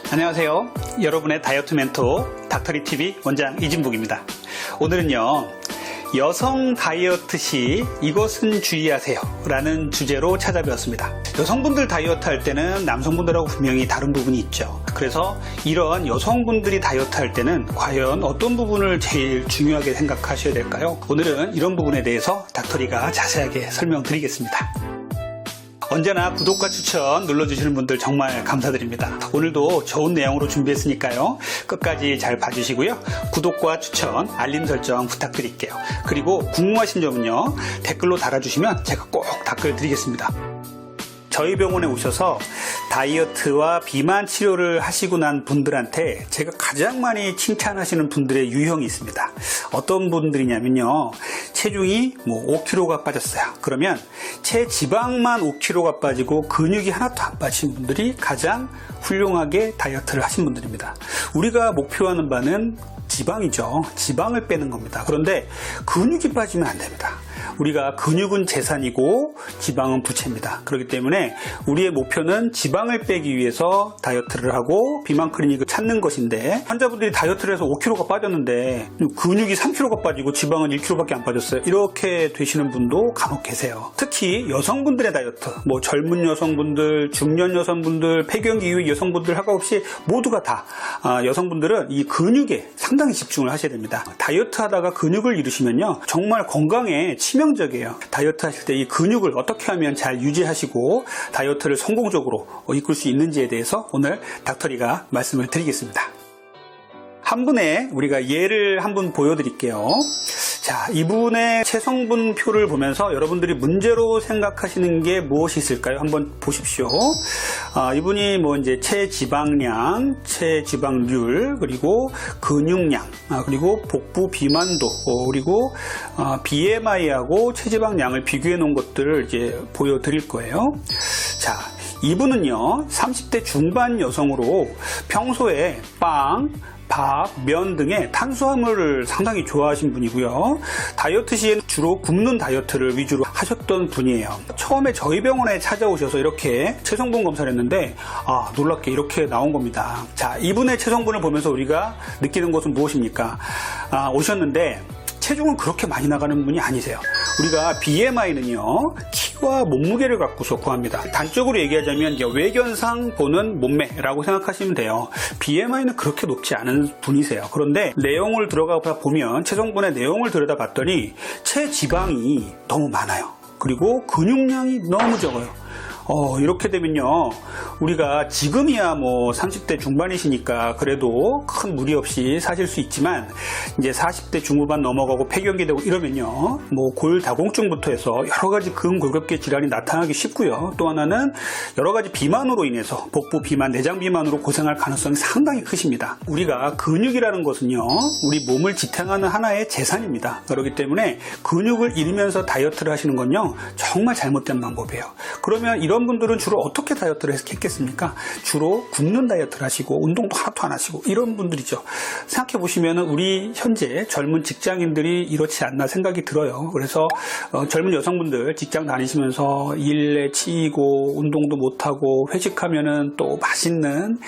안녕하세요. 여러분의 다이어트 멘토 닥터리TV 원장 이진복입니다. 오늘은요, 여성 다이어트 시 이것은 주의하세요 라는 주제로 찾아뵈었습니다. 여성분들 다이어트 할 때는 남성분들하고 분명히 다른 부분이 있죠. 그래서 이런 여성분들이 다이어트 할 때는 과연 어떤 부분을 제일 중요하게 생각하셔야 될까요? 오늘은 이런 부분에 대해서 닥터리가 자세하게 설명드리겠습니다. 언제나 구독과 추천 눌러주시는 분들 정말 감사드립니다. 오늘도 좋은 내용으로 준비했으니까요. 끝까지 잘 봐주시고요. 구독과 추천, 알림 설정 부탁드릴게요. 그리고 궁금하신 점은요, 댓글로 달아주시면 제가 꼭 답글 드리겠습니다. 저희 병원에 오셔서 다이어트와 비만 치료를 하시고 난 분들한테 제가 가장 많이 칭찬하시는 분들의 유형이 있습니다. 어떤 분들이냐면요, 체중이 5kg가 빠졌어요. 그러면 체지방만 5kg가 빠지고 근육이 하나도 안 빠진 분들이 가장 훌륭하게 다이어트를 하신 분들입니다. 우리가 목표하는 바는 지방이죠. 지방을 빼는 겁니다. 그런데 근육이 빠지면 안 됩니다. 우리가 근육은 재산이고 지방은 부채입니다. 그렇기 때문에 우리의 목표는 지방을 빼기 위해서 다이어트를 하고 비만 클리닉을 찾는 것인데, 환자분들이 다이어트를 해서 5kg가 빠졌는데 근육이 3kg가 빠지고 지방은 1kg밖에 안 빠졌어요. 이렇게 되시는 분도 간혹 계세요. 특히 여성분들의 다이어트, 젊은 여성분들, 중년 여성분들, 폐경기 이후 여성분들 하고 없이 모두가 다 여성분들은 이 근육에 상당히 집중을 하셔야 됩니다. 다이어트 하다가 근육을 잃으시면요, 정말 건강에 치명적이에요. 다이어트 하실 때 이 근육을 어떻게 하면 잘 유지하시고 다이어트를 성공적으로 이끌 수 있는지에 대해서 오늘 닥터리가 말씀을 드리겠습니다. 한 분의 우리가 예를 한번 보여드릴게요. 자, 이분의 체성분 표를 보면서 여러분들이 문제로 생각하시는 게 무엇이 있을까요? 한번 보십시오. 이분이 이제 체지방량, 체지방률, 그리고 근육량, 그리고 복부 비만도, 그리고 BMI하고 체지방량을 비교해 놓은 것들을 이제 보여드릴 거예요. 자, 이분은요, 30대 중반 여성으로 평소에 빵, 밥, 면 등의 탄수화물을 상당히 좋아하신 분이고요. 다이어트 시에는 주로 굶는 다이어트를 위주로 하셨던 분이에요. 처음에 저희 병원에 찾아오셔서 이렇게 체성분 검사를 했는데 놀랍게 이렇게 나온 겁니다. 자, 이분의 체성분을 보면서 우리가 느끼는 것은 무엇입니까? 오셨는데 체중은 그렇게 많이 나가는 분이 아니세요. 우리가 BMI는요, 키와 몸무게를 갖고서 구합니다. 단적으로 얘기하자면 외견상 보는 몸매라고 생각하시면 돼요. BMI는 그렇게 높지 않은 분이세요. 그런데 내용을 들어가 보면, 체성분의 내용을 들여다봤더니 체지방이 너무 많아요. 그리고 근육량이 너무 적어요. 이렇게 되면요, 우리가 지금이야 30대 중반이시니까 그래도 큰 무리 없이 사실 수 있지만, 이제 40대 중후반 넘어가고 폐경기 되고 이러면요, 골다공증부터 해서 여러 가지 근골격계 질환이 나타나기 쉽고요. 또 하나는 여러 가지 비만으로 인해서 복부 비만, 내장 비만으로 고생할 가능성이 상당히 크십니다. 우리가 근육이라는 것은요, 우리 몸을 지탱하는 하나의 재산입니다. 그렇기 때문에 근육을 잃으면서 다이어트를 하시는 건요, 정말 잘못된 방법이에요. 그러면 이런 분들은 주로 어떻게 다이어트를 했겠습니까? 주로 굶는 다이어트를 하시고 운동도 하나도 안 하시고 이런 분들이죠. 생각해 보시면 우리 현재 젊은 직장인들이 이렇지 않나 생각이 들어요. 그래서 젊은 여성분들 직장 다니시면서 일에 치이고 운동도 못하고 회식하면은 또 맛있는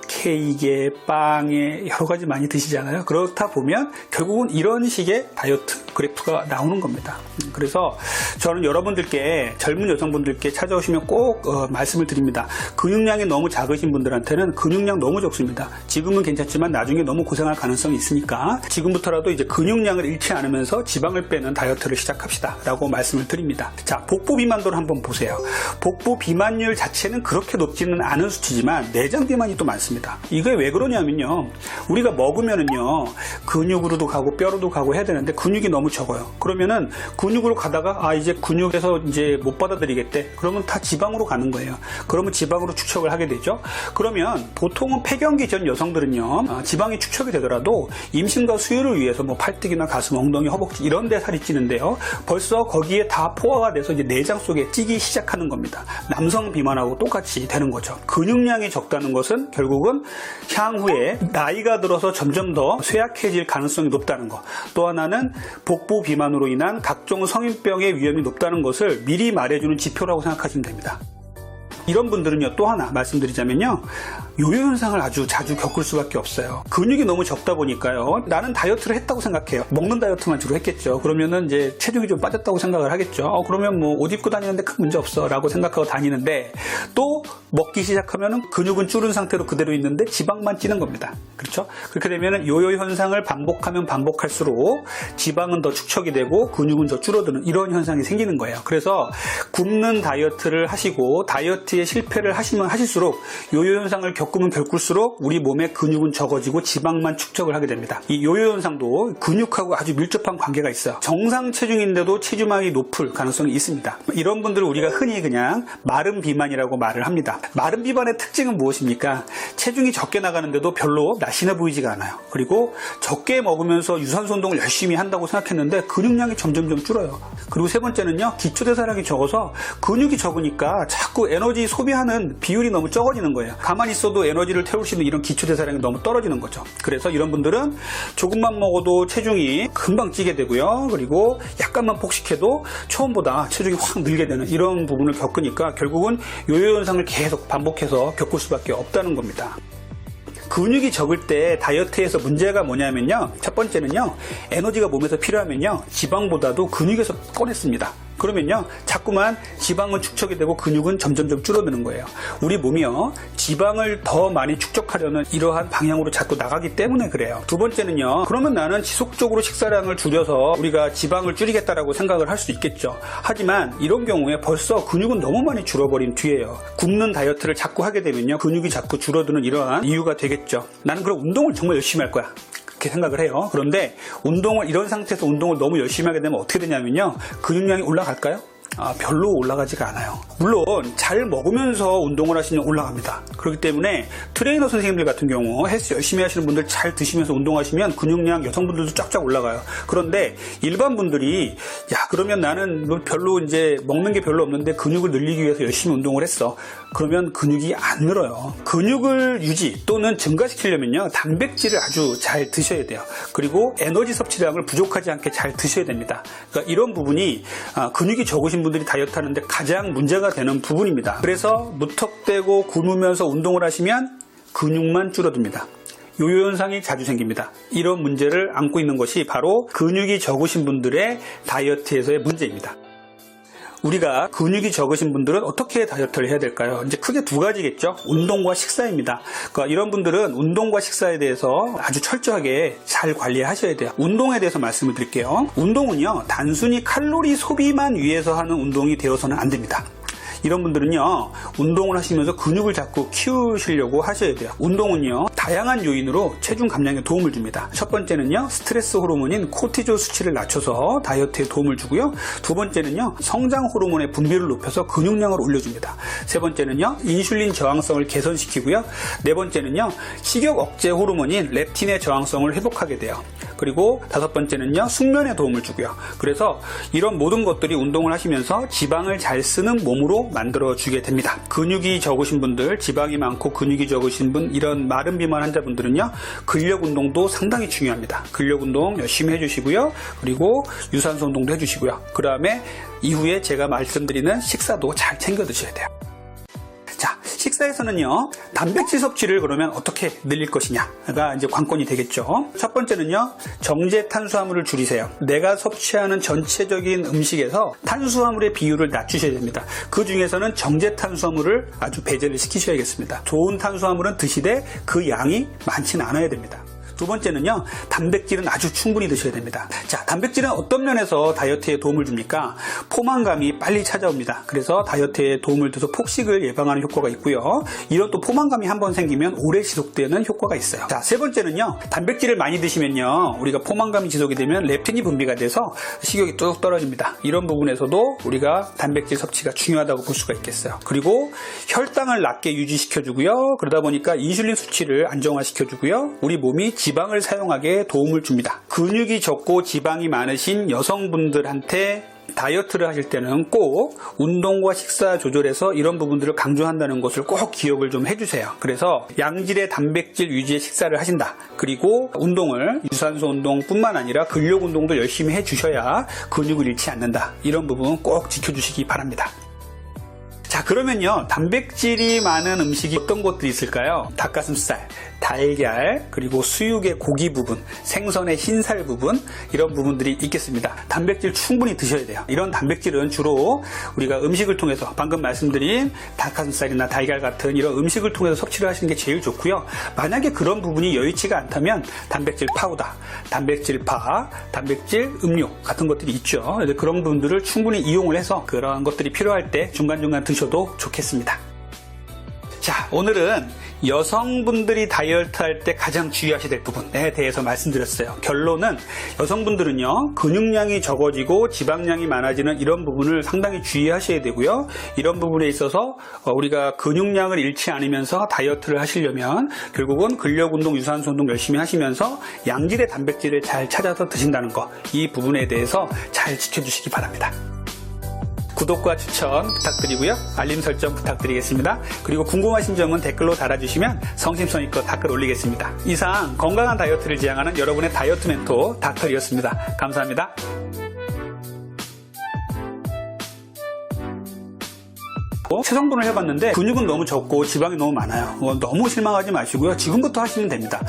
케이크에 빵에 여러 가지 많이 드시잖아요. 그렇다 보면 결국은 이런 식의 다이어트 그래프가 나오는 겁니다. 그래서 저는 여러분들께, 젊은 여성분들께 찾아오시면 꼭 말씀을 드립니다. 근육량이 너무 작으신 분들한테는 근육량 너무 적습니다. 지금은 괜찮지만 나중에 너무 고생할 가능성이 있으니까 지금부터라도 이제 근육량을 잃지 않으면서 지방을 빼는 다이어트를 시작합시다 라고 말씀을 드립니다. 자, 복부 비만도를 한번 보세요. 복부 비만율 자체는 그렇게 높지는 않은 수치지만 내장 비만이 또 많습니다. 이게 왜 그러냐면요, 우리가 먹으면은요, 근육으로도 가고 뼈로도 가고 해야 되는데 근육이 너무 적어요. 그러면은 근육으로 가다가 이제 근육에서 이제 못 받아들이겠대. 그러면 다 지방으로 가는 거예요. 그러면 지방으로 축적을 하게 되죠. 그러면 보통은 폐경기 전 여성들은요, 지방이 축적이 되더라도 임신과 수유를 위해서 팔뚝이나 가슴, 엉덩이, 허벅지 이런 데 살이 찌는데요, 벌써 거기에 다 포화가 돼서 이제 내장 속에 찌기 시작하는 겁니다. 남성 비만하고 똑같이 되는 거죠. 근육량이 적다는 것은 결국은 향후에 나이가 들어서 점점 더 쇠약해질 가능성이 높다는 것, 또 하나는 복부 비만으로 인한 각종 성인병의 위험이 높다는 것을 미리 말해주는 지표라고 생각하시면 됩니다. 이런 분들은요, 또 하나 말씀드리자면요, 요요 현상을 아주 자주 겪을 수밖에 없어요. 근육이 너무 적다 보니까요. 나는 다이어트를 했다고 생각해요. 먹는 다이어트만 주로 했겠죠. 그러면은 이제 체중이 좀 빠졌다고 생각을 하겠죠. 그러면 뭐 옷 입고 다니는데 큰 문제 없어 라고 생각하고 다니는데, 또 먹기 시작하면은 근육은 줄은 상태로 그대로 있는데 지방만 찌는 겁니다. 그렇죠? 그렇게 되면은 요요 현상을 반복하면 반복할수록 지방은 더 축적이 되고 근육은 더 줄어드는 이런 현상이 생기는 거예요. 그래서 굶는 다이어트를 하시고 다이어트에 실패를 하시면 하실수록 요요 현상을 겪으면 겪을수록 우리 몸에 근육은 적어지고 지방만 축적을 하게 됩니다. 이 요요 현상도 근육하고 아주 밀접한 관계가 있어요. 정상 체중인데도 체지방이 높을 가능성이 있습니다. 이런 분들을 우리가 흔히 그냥 마른 비만이라고 말을 합니다. 마른 비만의 특징은 무엇입니까? 체중이 적게 나가는데도 별로 날씬해 보이지가 않아요. 그리고 적게 먹으면서 유산소 운동을 열심히 한다고 생각했는데 근육량이 점점점 줄어요. 그리고 세 번째는요, 기초대사량이 적어서 근육이 적으니까 자꾸 에너지 소비하는 비율이 너무 적어지는 거예요. 가만히 있어도 에너지를 태울 수 있는 이런 기초대사량이 너무 떨어지는 거죠. 그래서 이런 분들은 조금만 먹어도 체중이 금방 찌게 되고요. 그리고 약간만 폭식해도 처음보다 체중이 확 늘게 되는 이런 부분을 겪으니까 결국은 요요 현상을 계속 반복해서 겪을 수밖에 없다는 겁니다. 근육이 적을 때 다이어트에서 문제가 뭐냐면요, 첫 번째는요, 에너지가 몸에서 필요하면요, 지방보다도 근육에서 꺼냈습니다. 그러면요, 자꾸만 지방은 축적이 되고 근육은 점점점 줄어드는 거예요. 우리 몸이요, 지방을 더 많이 축적하려는 이러한 방향으로 자꾸 나가기 때문에 그래요. 두 번째는요, 그러면 나는 지속적으로 식사량을 줄여서 우리가 지방을 줄이겠다라고 생각을 할 수 있겠죠. 하지만 이런 경우에 벌써 근육은 너무 많이 줄어버린 뒤에요. 굶는 다이어트를 자꾸 하게 되면요, 근육이 자꾸 줄어드는 이러한 이유가 되겠죠. 나는 그럼 운동을 정말 열심히 할 거야, 그렇게 생각을 해요. 그런데 이런 상태에서 운동을 너무 열심히 하게 되면 어떻게 되냐면요, 근육량이 올라갈까요? 별로 올라가지가 않아요. 물론 잘 먹으면서 운동을 하시면 올라갑니다. 그렇기 때문에 트레이너 선생님들 같은 경우 헬스 열심히 하시는 분들 잘 드시면서 운동하시면 근육량 여성분들도 쫙쫙 올라가요. 그런데 일반 분들이 그러면 나는 별로 이제 먹는 게 별로 없는데 근육을 늘리기 위해서 열심히 운동을 했어. 그러면 근육이 안 늘어요. 근육을 유지 또는 증가시키려면요, 단백질을 아주 잘 드셔야 돼요. 그리고 에너지 섭취량을 부족하지 않게 잘 드셔야 됩니다. 그러니까 이런 부분이 근육이 적으신 분들이 다이어트 하는데 가장 문제가 되는 부분입니다. 그래서 무턱대고 굶으면서 운동을 하시면 근육만 줄어듭니다. 요요 현상이 자주 생깁니다. 이런 문제를 안고 있는 것이 바로 근육이 적으신 분들의 다이어트에서의 문제입니다. 우리가 근육이 적으신 분들은 어떻게 다이어트를 해야 될까요? 이제 크게 두 가지겠죠. 운동과 식사입니다. 그러니까 이런 분들은 운동과 식사에 대해서 아주 철저하게 잘 관리하셔야 돼요. 운동에 대해서 말씀을 드릴게요. 운동은요, 단순히 칼로리 소비만 위해서 하는 운동이 되어서는 안 됩니다. 이런 분들은요, 운동을 하시면서 근육을 자꾸 키우시려고 하셔야 돼요. 운동은요, 다양한 요인으로 체중 감량에 도움을 줍니다. 첫 번째는요, 스트레스 호르몬인 코티졸 수치를 낮춰서 다이어트에 도움을 주고요. 두 번째는요, 성장 호르몬의 분비를 높여서 근육량을 올려줍니다. 세 번째는요, 인슐린 저항성을 개선시키고요. 네 번째는요, 식욕 억제 호르몬인 렙틴의 저항성을 회복하게 돼요. 그리고 다섯 번째는요, 숙면에 도움을 주고요. 그래서 이런 모든 것들이 운동을 하시면서 지방을 잘 쓰는 몸으로 만들어주게 됩니다. 근육이 적으신 분들, 지방이 많고 근육이 적으신 분, 이런 마른 비만 환자분들은요, 근력 운동도 상당히 중요합니다. 근력 운동 열심히 해주시고요. 그리고 유산소 운동도 해주시고요. 그 다음에 이후에 제가 말씀드리는 식사도 잘 챙겨 드셔야 돼요. 자, 식사에서는요, 단백질 섭취를 그러면 어떻게 늘릴 것이냐가 이제 관건이 되겠죠. 첫 번째는요, 정제 탄수화물을 줄이세요. 내가 섭취하는 전체적인 음식에서 탄수화물의 비율을 낮추셔야 됩니다. 그 중에서는 정제 탄수화물을 아주 배제를 시키셔야겠습니다. 좋은 탄수화물은 드시되 그 양이 많지는 않아야 됩니다. 두 번째는요, 단백질은 아주 충분히 드셔야 됩니다. 자, 단백질은 어떤 면에서 다이어트에 도움을 줍니까? 포만감이 빨리 찾아옵니다. 그래서 다이어트에 도움을 줘서 폭식을 예방하는 효과가 있고요. 이런 또 포만감이 한번 생기면 오래 지속되는 효과가 있어요. 자, 세 번째는요, 단백질을 많이 드시면요, 우리가 포만감이 지속이 되면 렙틴이 분비가 돼서 식욕이 뚝 떨어집니다. 이런 부분에서도 우리가 단백질 섭취가 중요하다고 볼 수가 있겠어요. 그리고 혈당을 낮게 유지시켜주고요. 그러다 보니까 인슐린 수치를 안정화시켜주고요. 우리 몸이 지방을 사용하게 도움을 줍니다. 근육이 적고 지방이 많으신 여성분들한테 다이어트를 하실 때는 꼭 운동과 식사 조절에서 이런 부분들을 강조한다는 것을 꼭 기억을 좀 해주세요. 그래서 양질의 단백질 위주의 식사를 하신다. 그리고 운동을 유산소 운동뿐만 아니라 근력 운동도 열심히 해주셔야 근육을 잃지 않는다. 이런 부분 꼭 지켜주시기 바랍니다. 자, 그러면요, 단백질이 많은 음식이 어떤 것들이 있을까요? 닭가슴살, 달걀, 그리고 수육의 고기 부분, 생선의 흰살 부분, 이런 부분들이 있겠습니다. 단백질 충분히 드셔야 돼요. 이런 단백질은 주로 우리가 음식을 통해서, 방금 말씀드린 닭가슴살이나 달걀 같은 이런 음식을 통해서 섭취를 하시는 게 제일 좋고요. 만약에 그런 부분이 여의치가 않다면 단백질 파우더, 단백질 바, 단백질 음료 같은 것들이 있죠. 그런 부분들을 충분히 이용을 해서 그러한 것들이 필요할 때 중간중간 드셔도 좋겠습니다. 자, 오늘은 여성분들이 다이어트 할 때 가장 주의하셔야 될 부분에 대해서 말씀드렸어요. 결론은 여성분들은요, 근육량이 적어지고 지방량이 많아지는 이런 부분을 상당히 주의하셔야 되고요. 이런 부분에 있어서 우리가 근육량을 잃지 않으면서 다이어트를 하시려면 결국은 근력운동, 유산소운동 열심히 하시면서 양질의 단백질을 잘 찾아서 드신다는 거, 이 부분에 대해서 잘 지켜주시기 바랍니다. 구독과 추천 부탁드리고요. 알림 설정 부탁드리겠습니다. 그리고 궁금하신 점은 댓글로 달아주시면 성심성의껏 댓글 올리겠습니다. 이상 건강한 다이어트를 지향하는 여러분의 다이어트 멘토 닥터리였습니다. 감사합니다. 체성분을 해봤는데 근육은 너무 적고 지방이 너무 많아요. 너무 실망하지 마시고요. 지금부터 하시면 됩니다.